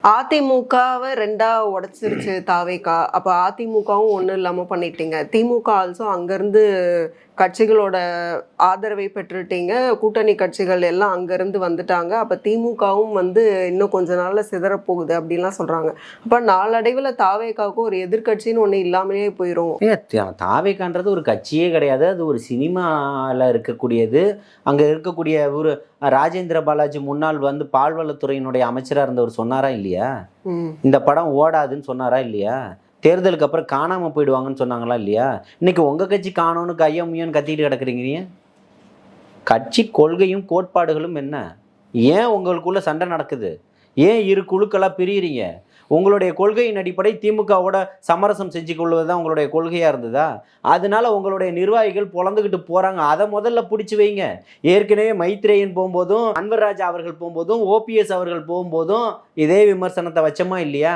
அதிமுகவை 2ஆ உடைச்சிருச்சு தாவேகா. அப்ப அதிமுகவும் ஒண்ணும் இல்லாம பண்ணிட்டீங்க. திமுக ஆல்சோ அங்கருந்து கட்சிகளோட ஆதரவை பெற்றுட்டீங்க. கூட்டணி கட்சிகள் எல்லாம் அங்கருந்து வந்துட்டாங்க. அப்ப திமுகவும் இன்னும் கொஞ்ச நாள்ல சிதறப் போகுது அப்படின்லாம் சொல்றாங்க. அப்ப நாளடைவுல தாவேகாவுக்கு ஒரு எதிர்க்கட்சின்னு ஒண்ணு இல்லாமலே போயிரும். தாவேகான்றது ஒரு கட்சியே கிடையாது. அது ஒரு சினிமால இருக்கக்கூடியது. அங்க இருக்கக்கூடிய ஒரு ராஜேந்திர பாலாஜி முன்னாள் பால்வளத்துறையினுடைய அமைச்சரா இருந்தவர் சொன்னாரா இல்லையா? இந்த படம் ஓடாதுன்னு சொன்னாரா இல்லையா? தேர்தலுக்கு அப்புறம் காணாம போயிடுவாங்கன்னு சொன்னாங்களா இல்லையா? இன்னைக்கு உங்க கட்சி காணோன்னு கையம்மியன்னு கத்திட்டு கிடக்குறீங்க. கட்சி கொள்கையும் கோட்பாடுகளும் என்ன? ஏன் உங்களுக்குள்ள சண்டை நடக்குது? ஏன் இரு குழுக்களா பிரியுறீங்க? உங்களுடைய கொள்கையின் அடிப்படை திமுகவோட சமரசம் செஞ்சு கொள்வதுதான் உங்களுடைய கொள்கையா இருந்ததா? அதனால உங்களுடைய நிர்வாகிகள் பொழந்துக்கிட்டு போறாங்க. அதை முதல்ல பிடிச்சி வைங்க. ஏற்கனவே மைத்ரேயன் போகும்போதும் அன்வர் ராஜா அவர்கள் போகும்போதும் ஓபிஎஸ் அவர்கள் போகும்போதும் இதே விமர்சனத்தை வச்சோமா இல்லையா?